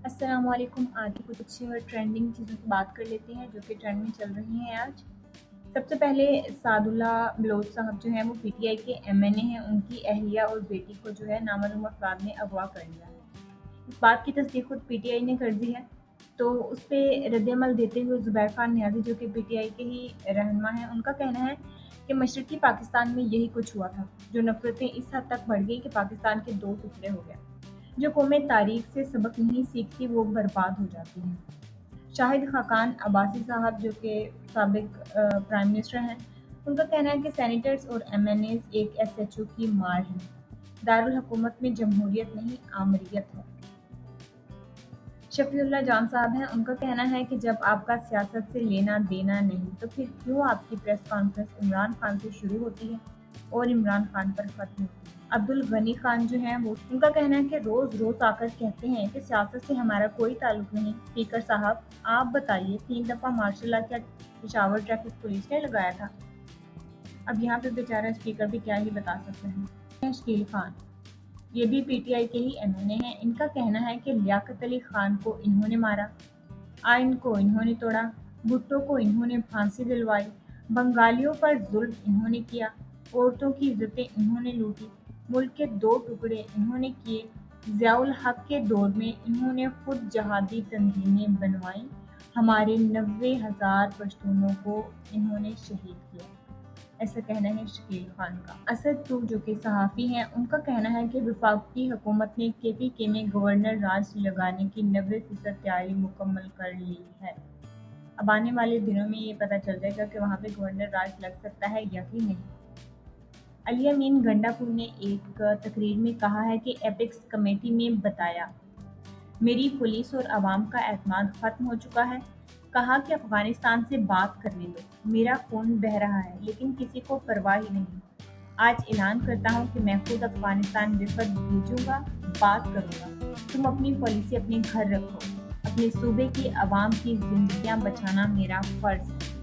السلام علیکم۔ آج کچھ ٹرینڈنگ چیزوں کی بات کر لیتے ہیں جو کہ ٹرینڈ میں چل رہی ہیں آج۔ سب سے پہلے سعد اللہ بلوچ صاحب جو ہیں وہ پی ٹی آئی کے ایم این اے ہیں، ان کی اہلیہ اور بیٹی کو جو ہے نامعلوم افراد نے اغوا کر لیا ہے۔ اس بات کی تصدیق خود پی ٹی آئی نے کر دی ہے، تو اس پہ رد عمل دیتے ہوئے زبیر خان نیازی جو کہ پی ٹی آئی کے ہی رہنما ہیں، ان کا کہنا ہے کہ مشرقی پاکستان میں یہی کچھ ہوا تھا، جو نفرتیں اس حد تک بڑھ گئی کہ پاکستان کے دو ٹکڑے ہو گئے۔ جو قومیں تاریخ سے سبق نہیں سیکھتی وہ برباد ہو جاتی ہیں۔ شاہد خاقان عباسی صاحب جو کہ سابق پرائم منسٹر ہیں، ان کا کہنا ہے کہ سینیٹرز اور ایم این ایز ایک ایس ایچ او کی مار ہے۔ دارالحکومت میں جمہوریت نہیں آمریت ہے۔ شفیع اللہ جان صاحب ہیں، ان کا کہنا ہے کہ جب آپ کا سیاست سے لینا دینا نہیں تو پھر کیوں آپ کی پریس کانفرنس عمران خان سے شروع ہوتی ہے اور عمران خان پر ختم ہوتی ہے۔ عبدالغنی خان جو ہیں وہ ان کا کہنا ہے کہ روز روز آ کر کہتے ہیں کہ سیاست سے ہمارا کوئی تعلق نہیں۔ اسپیکر صاحب آپ بتائیے 3 دفعہ مارشل لا کیا پشاور ٹریفک پولیس نے لگایا تھا؟ اب یہاں پہ بیچارہ اسپیکر بھی کیا ہی بتا سکتے ہیں۔ شکیل خان یہ بھی پی ٹی آئی کے ہی ایم این اے ہیں، ان کا کہنا ہے کہ لیاقت علی خان کو انہوں نے مارا، آئین کو انہوں نے توڑا، بھٹو کو انہوں نے پھانسی دلوائی، بنگالیوں پر ظلم انہوں نے کیا، عورتوں کی عزتیں انہوں نے لوٹی، ملک کے 2 ٹکڑے انہوں نے کیے، ضیاء الحق کے دور میں انہوں نے خود جہادی تنظیمیں بنوائیں، ہمارے 90,000 پشتونوں کو انہوں نے شہید کیا۔ ایسا کہنا ہے شکیل خان کا۔ اسد تو جو کہ صحافی ہیں، ان کا کہنا ہے کہ وفاقی حکومت نے کے پی کے میں گورنر راج لگانے کی 90% تیاری مکمل کر لی ہے۔ اب آنے والے دنوں میں یہ پتہ چل جائے گا کہ وہاں پہ گورنر راج لگ سکتا ہے یا کہ نہیں۔ علی امین گنڈا پور نے ایک تقریر میں کہا ہے کہ ایپیکس کمیٹی میں بتایا میری پولیس اور عوام کا اعتماد ختم ہو چکا ہے، کہا کہ افغانستان سے بات کرنے دو، میرا خون بہہ رہا ہے لیکن کسی کو پرواہ ہی نہیں۔ آج اعلان کرتا ہوں کہ میں خود افغانستان وفد بھیجوں گا، بات کروں گا، تم اپنی پالیسی اپنے گھر رکھو، اپنے صوبے کی عوام کی زندگیاں بچانا میرا فرض ہے،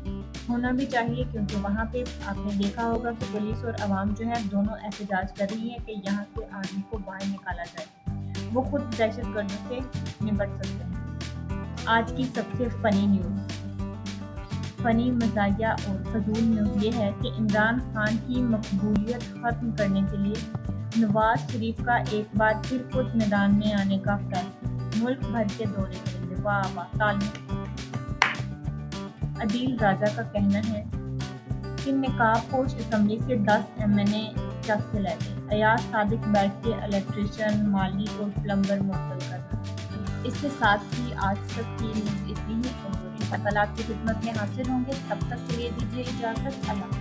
ہونا بھی چاہیے، کیونکہ وہاں پہ آپ نے دیکھا ہوگا کہ پولیس اور عوام جو ہے دونوں احتجاج کر رہی ہیں کہ یہاں سے آدمی کو باہر نکالا جائے، وہ خود دہشت گردوں سے نمٹ سکتے ہیں۔ آج کی سب سے فنی نیوز، فنی مزاحیہ اور فضول نیوز یہ ہے کہ عمران خان کی مقبولیت ختم کرنے کے لیے نواز شریف کا ایک بار پھر خود میدان میں آنے کا فیصلہ، ملک بھر کے دورے کریں گے۔ واہ واہ، تالیاں۔ عدیل راجہ کا کہنا ہے کہ نقاب پوش اسمبلی سے 10 ایم این اے چک سے لے گئے، ایاز صادق بیٹھ کے الیکٹریشین، مالی اور پلمبر معطل کرنا۔ اس کے ساتھ ہی آج تک کی نیوز اتنی ہی، اور کل آپ کی خدمت میں حاضر ہوں گے، تب تک کے لیے دیجیے اجازت۔ اللہ